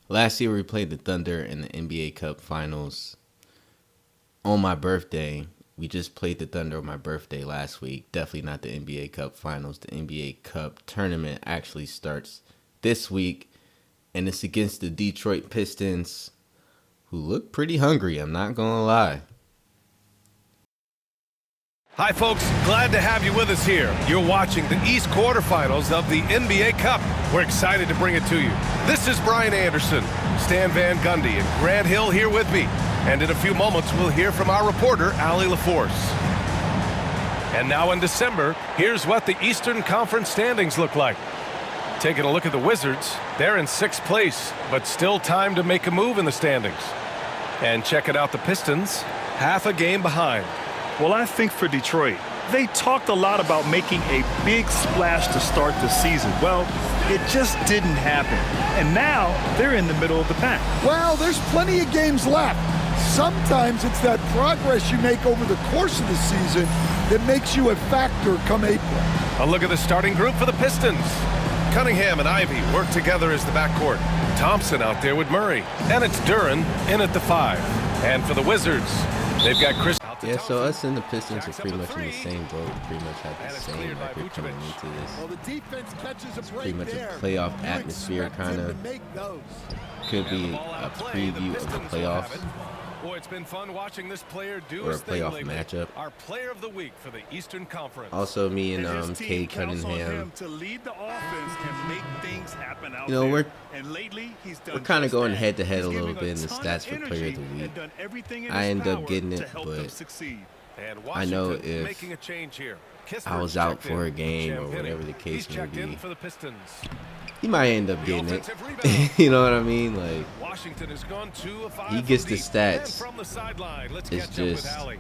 Last year we played the Thunder in the NBA Cup Finals on my birthday. We just played the Thunder on my birthday last week. Definitely not the NBA Cup Finals. The NBA Cup tournament actually starts this week, and it's against the Detroit Pistons, who look pretty hungry, I'm not going to lie. Hi, folks. Glad to have you with us here. You're watching the East quarterfinals of the NBA Cup. We're excited to bring it to you. This is Brian Anderson, Stan Van Gundy, and Grant Hill here with me. And in a few moments, we'll hear from our reporter, Allie LaForce. And now in December, here's what the Eastern Conference standings look like. Taking a look at the Wizards, they're in 6th place, but still time to make a move in the standings. And checking out the Pistons, half a game behind. Well, I think for Detroit, they talked a lot about making a big splash to start the season. Well, it just didn't happen. And now they're in the middle of the pack. Well, there's plenty of games left. Sometimes it's that progress you make over the course of the season that makes you a factor come April. A look at the starting group for the Pistons. Cunningham and Ivy work together as the backcourt. Thompson out there with Murray. And it's Duren in at the 5. And for the Wizards, they've got Chris. Yeah, so us and the Pistons are pretty much in the same boat. Pretty much have the same record coming into this. It's pretty much a playoff atmosphere, kind of. Could be a preview of the playoffs. Boy, it's been fun watching this player do or a his thing playoff lately. matchup. Our player of the week for the Eastern Conference. Also, me and Cade Cunningham. To lead the offense and make things happen out You know, there. And lately, he's done we're kind of just going that. head to head a He's little giving bit in the ton stats of for player of the energy week. and done everything in I his end up power getting to it, help them but succeed. And I know Washington if making a change here. I was Kispert out checked for a in. game or Champagny. whatever the case He's may checked in be, for the Pistons. he might end up getting it. Offensive rebound. You know what I mean? Like, Washington has gone 2 of 5 he gets from the deep. stats. And from the sideline, let's It's catch up with just- Allie.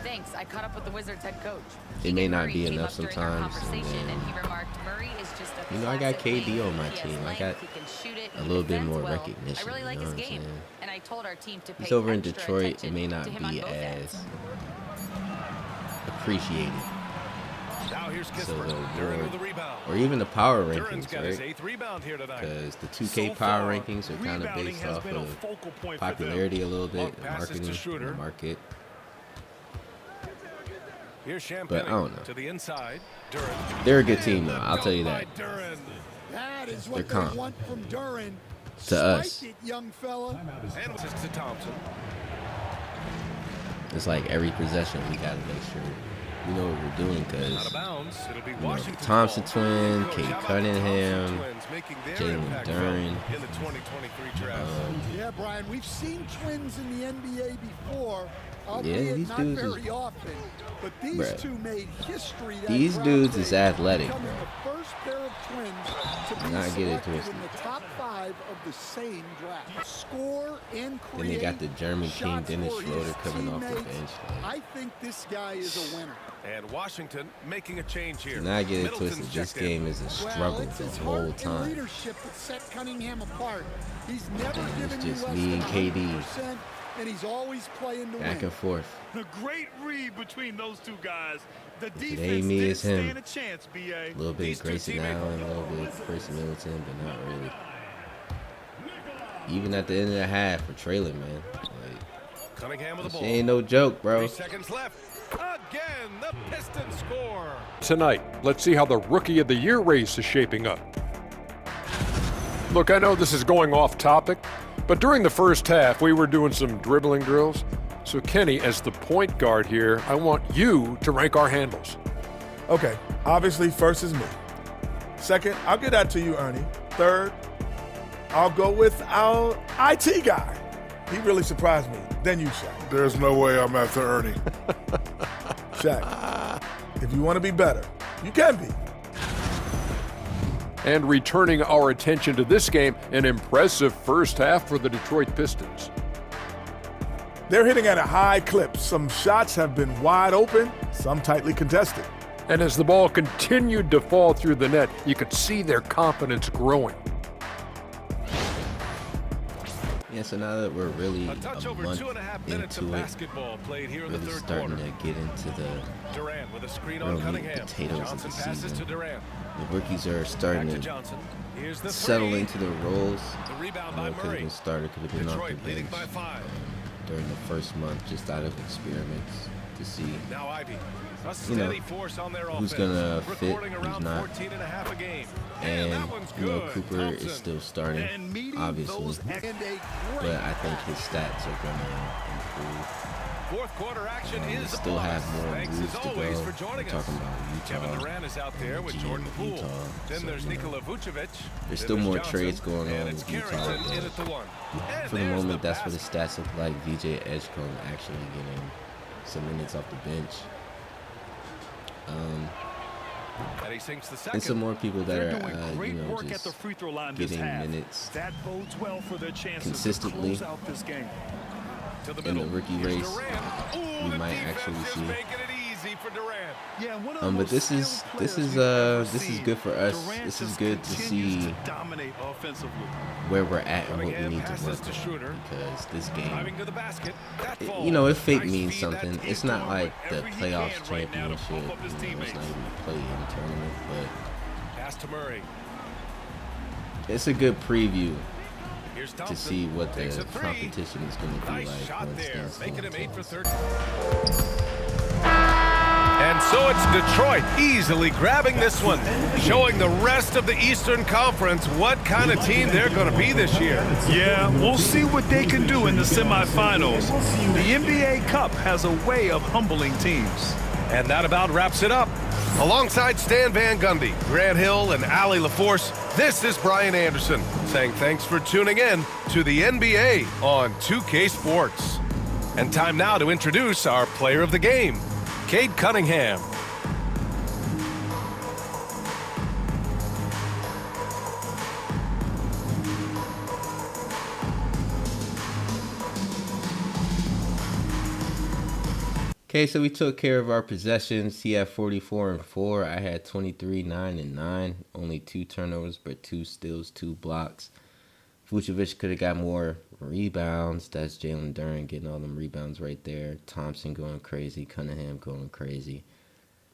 Thanks. I caught up with the Wizards head coach. it may not Murray be came enough up during our sometimes. conversation, And and he then, remarked, Murray is just a you know, I got classic KD wing. on my He has team. I length, got he can shoot it, a he little bit defends more well. recognition. I really like you know his what I'm game, saying? and I told our team to pay He's over in extra Detroit. It attention may to not him on be both as ends. appreciated. Now here's So Kispert. the Duren award, with the rebound. or even the power Duren's rankings, got his right? 8th rebound here tonight. Because the So 2K power far, rankings are kind of rebounding based has off been a of focal point for them. popularity a little bit, Long passes to marketing, Schroeder. the market. Here's Champagny But I don't know. to the inside. Duren. They're a good team, though. I'll tell you By that. Duren. That is They're what they calm. want from Duren. To us. Spike it, young fella. And assist to Thompson. It's like every possession we got to make sure we know what we're doing Out because of bounds. It'll be you know, Washington's Thompson ball. twin, Coach, Cade how about the Cunningham, Thompson twins making their Jalen impact Duren. felt in the 2023 draft. Yeah, Brian, we've seen twins in the NBA before, Yeah, albeit these not dudes very is- often. But these Bruh. two made history. That These draft dudes is day, athletic, becoming bro. the first pair of twins to be Not get it selected twisted. in the top 5 of the same draft. Score and create. Then they got the German King shots Dennis for his Schroeder coming off the teammates. bench. I think this guy is a winner. And Washington making a change here. Do not get it Middleton's twisted. This checked in. game is a Well, struggle it's his the whole heart and time. leadership that set Cunningham apart. He's never And it's given you just less me than and KD. 100%, and he's always playing to Back win. and forth. A great read between those two guys. The it defense ain't me, didn't it's him. stand a chance, BA. A little bit These of two Grayson teammates- Allen, a little bit of Chris Middleton, but not really. Even at the end of the half, we're trailing, man. Like, Cunningham with the this ball. ain't no joke, 3 bro. seconds left. Again, the Pistons score. Tonight, let's see how the Rookie of the Year race is shaping up. Look, I know this is going off topic, but during the first half, we were doing some dribbling drills. So Kenny, as the point guard here, I want you to rank our handles. Okay, obviously first is me. Second, I'll get that to you, Ernie. Third, I'll go with our IT guy. He really surprised me. Then you, Shaq. There's no way I'm after Ernie. Shaq, if you want to be better, you can be. And returning our attention to this game, an impressive first half for the Detroit Pistons. They're hitting at a high clip. Some shots have been wide open, some tightly contested. And as the ball continued to fall through the net, you could see their confidence growing. Yeah, so now that we're really A a touch over month 2.5 minutes of into it, basketball played here in the really third starting quarter. to get into the Durant with a screen real on meat Cunningham. and potatoes of Johnson the passes to season. Durant. The rookies are Back starting to to Johnson. Here's the settle three. into their roles. The rebound I know by it could have Murray. been started, could have been off Detroit the leading bench by 5. during the first month, just out of experiments to see Now Ivy. A steady force on their who's offense. gonna fit, Recording who's around not. 14 and a half a game. And that one's you know, good. Cooper Thompson. is still starting, And meeting obviously, those but I think his stats are gonna improve. Fourth quarter action We is still have on. more Thanks moves as to always go. for joining We're talking us. about Utah. Kevin Durant is out there with GM Jordan of Poole. Utah, Then so, there's you know, Nikola Vucevic. there's Then still there's more Johnson, trades going and on it's with Utah, Carrington in but at the 1. And for the there's moment, that's what the basket. stats look like. VJ Edgecombe actually getting some minutes off the bench. And he sinks the And second. some more people that They're are, doing great work at the just free throw line this getting half. minutes That bodes well for their chances consistently to close out this game. To the in middle. the rookie Here's race. Durant. Ooh, We the might defense actually just see. making it easy for Durant. Yeah, one of the But most this is skilled this players is we've ever this is seen. good for us. Durant This is just good to continues see to dominate offensively. where we're at and what we Cunningham need to passes work to Schroeder. on, because this game, Driving to the basket. That falls. you know, if fate Nice means feed, something. that It's is not doing like the whatever he playoffs can right now to championship. pump up his It's not teammates. even a play-in tournament, but Pass to Murray. it's a good preview Here's to Thompson. see what the Takes a three. competition is going to be Nice like shot once there, these making him 8 for teams. 13. And so it's Detroit easily grabbing this one, showing the rest of the Eastern Conference what kind of team they're going to be this year. Yeah, we'll see what they can do in the semifinals. The NBA Cup has a way of humbling teams. And that about wraps it up. Alongside Stan Van Gundy, Grant Hill, and Allie LaForce, this is Brian Anderson saying thanks for tuning in to the NBA on 2K Sports. And time now to introduce our player of the game, Cade Cunningham. Okay, so we took care of our possessions. He had 44 and 4. I had 23, 9 and 9. Only 2 turnovers, but 2 steals, 2 blocks. Vucevic could have got more rebounds. That's Jalen Duren getting all them rebounds right there. Thompson going crazy. Cunningham going crazy.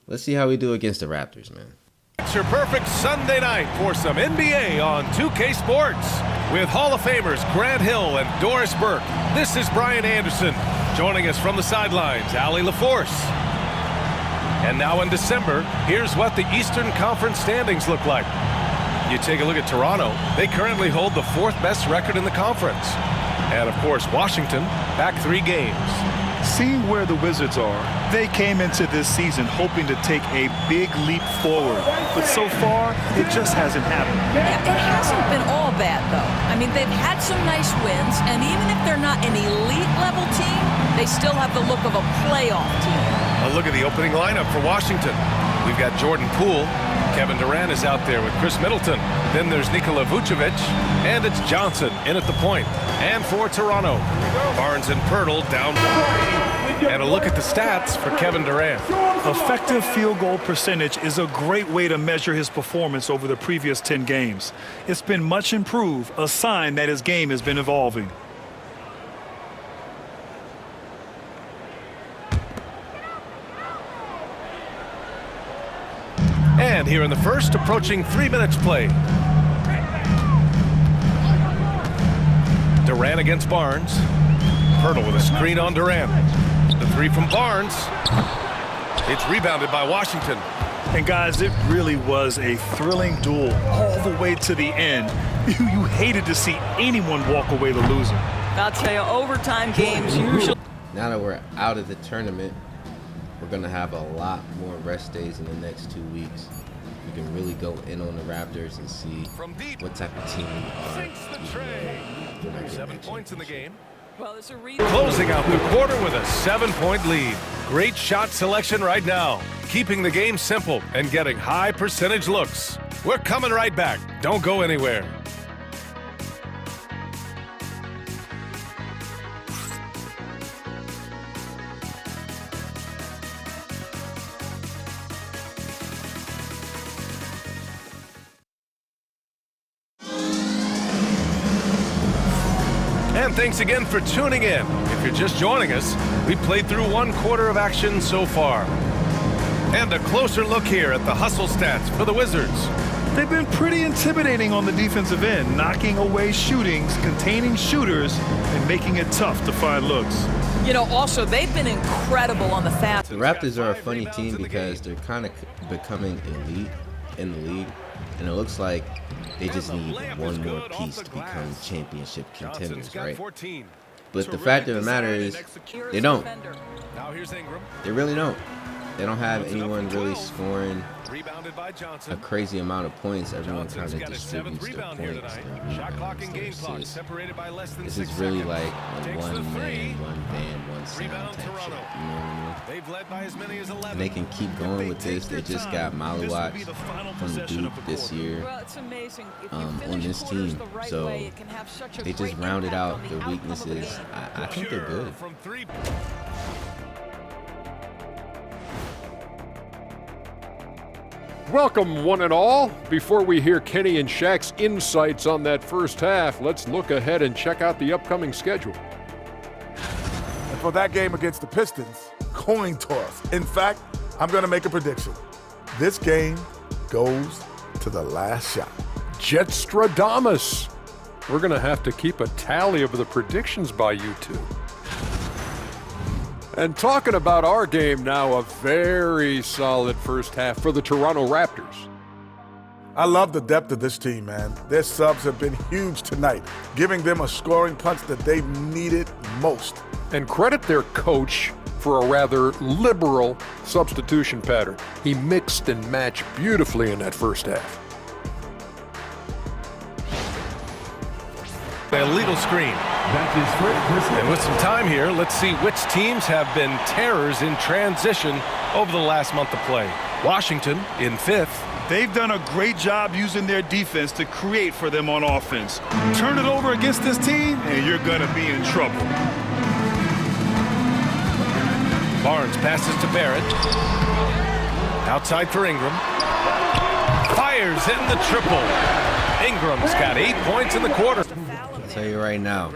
Let's see how we do against the Raptors, man. It's your perfect Sunday night for some NBA on 2K Sports. With Hall of Famers Grant Hill and Doris Burke, this is Brian Anderson. Joining us from the sidelines, Allie LaForce. And now in December, here's what the Eastern Conference standings look like. You take a look at Toronto. They currently hold the 4th best record in the conference. And of course, Washington, back 3 games. Seeing where the Wizards are, they came into this season hoping to take a big leap forward. But so far, it just hasn't happened. It hasn't been all bad, though. I mean, they've had some nice wins, and even if they're not an elite-level team, they still have the look of a playoff team. A look at the opening lineup for Washington. We've got Jordan Poole. Kevin Durant is out there with Chris Middleton. Then there's Nikola Vucevic. And it's Johnson in at the point. And for Toronto, Barnes and Pirtle down 1. And a look at the stats for Kevin Durant. Effective field goal percentage is a great way to measure his performance over the previous 10 games. It's been much improved, a sign that his game has been evolving. And here in the first, approaching 3 minutes played. Durant against Barnes. Pirtle with a screen on Durant. The 3 from Barnes. It's rebounded by Washington. And guys, it really was a thrilling duel all the way to the end. You hated to see anyone walk away the loser. I'll tell you, overtime games usually... Now that we're out of the tournament, we're going to have a lot more rest days in the next 2 weeks. We can really go in on the Raptors and see what type of team we are. Sinks the tray. 7 points in the game. Well, there's a reason. Closing out the quarter with a 7-point lead. Great shot selection right now. Keeping the game simple and getting high percentage looks. We're coming right back. Don't go anywhere. And thanks again for tuning in. If you're just joining us, we played through 1 quarter of action so far. And a closer look here at the hustle stats for the Wizards. They've been pretty intimidating on the defensive end, knocking away shootings, containing shooters, and making it tough to find looks. You know, also, they've been incredible on the fast. The Raptors are a funny team because they're kind of becoming elite in the league, and it looks like they just need one more piece to become championship contenders, right? But the fact of the matter is, they don't. They really don't. They don't have anyone really scoring a crazy amount of points. Everyone kind of distributes their points, their rebounds, their assists. This is really like a one man, one band, one sound type shit. You know what I mean? And they can keep going with this. They just got Maluwat from Duke this year on this team. So they just rounded out their weaknesses. I think they're good. Welcome, one and all. Before we hear Kenny and Shaq's insights on that first half, let's look ahead and check out the upcoming schedule. And for that game against the Pistons, coin toss. In fact, I'm going to make a prediction. This game goes to the last shot. Jetstradamus. We're going to have to keep a tally of the predictions by you two. And talking about our game now, a very solid first half for the Toronto Raptors. I love the depth of this team, man. Their subs have been huge tonight, giving them a scoring punch that they've needed most. And credit their coach for a rather liberal substitution pattern. He mixed and matched beautifully in that first half. A legal screen. And with some time here, let's see which teams have been terrors in transition over the last month of play. Washington in 5th. They've done a great job using their defense to create for them on offense. Turn it over against this team, and you're going to be in trouble. Barnes passes to Barrett. Outside for Ingram. Fires in the triple. Ingram's got 8 points in the quarter. I'll tell you right now,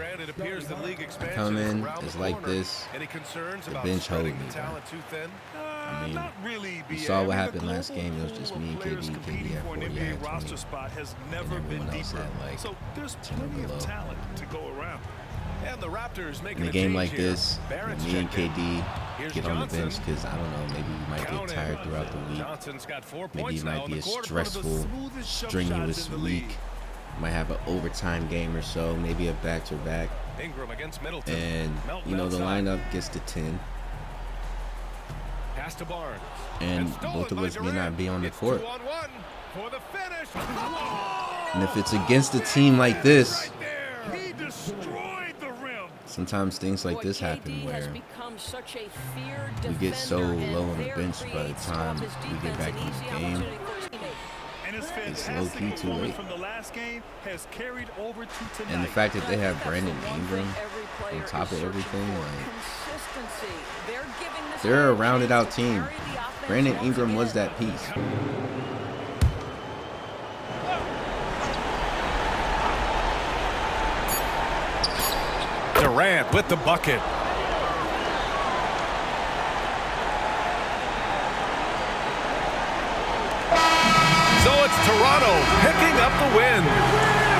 come in, it's like this, the bench hold me, bro. I mean, you saw what happened last game. It was just me and KD. KD had 40, I had 20, and everyone else had like 10 or below. In a game like this, me and KD get on the bench because, I don't know, maybe we might get tired throughout the week. Maybe it might be a stressful, strenuous week. Might have an overtime game or so, maybe a back-to-back. And, you know, the lineup gets to 10. And both of us may not be on the court. And if it's against a team like this, sometimes things like this happen where we get so low on the bench by the time we get back in the game. It's low-key too late. And the fact that they have Brandon Ingram on top of everything, like, they're a rounded out team. Brandon Ingram was that piece. Durant with the bucket. So it's Toronto picking up the win.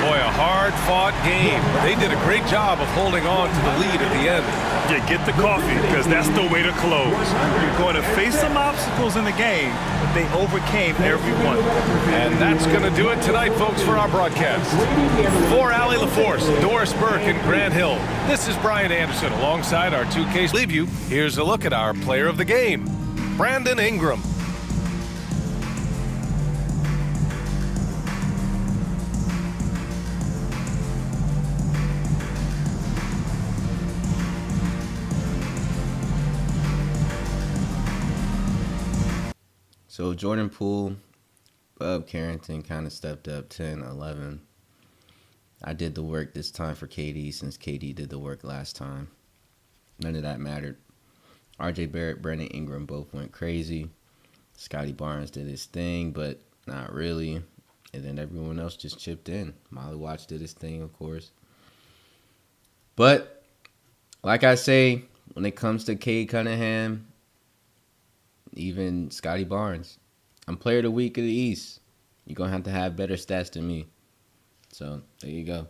Boy, a hard-fought game. They did a great job of holding on to the lead at the end. Yeah, get the coffee, because that's the way to close. You're going to face some obstacles in the game, but they overcame every one. And that's going to do it tonight, folks, for our broadcast. For Allie LaForce, Doris Burke, and Grant Hill, this is Brian Anderson alongside our 2K Leave You. Here's a look at our player of the game, Brandon Ingram. So Jordan Poole, Bub Carrington kind of stepped up 10, 11. I did the work this time for KD since KD did the work last time. None of that mattered. RJ Barrett, Brandon Ingram both went crazy. Scotty Barnes did his thing, but not really. And then everyone else just chipped in. Molly Watts did his thing, of course. But like I say, when it comes to Cade Cunningham, even Scotty Barnes, I'm player of the week of the East. You're going to have better stats than me. So there you go.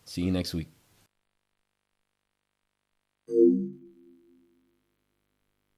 See you next week.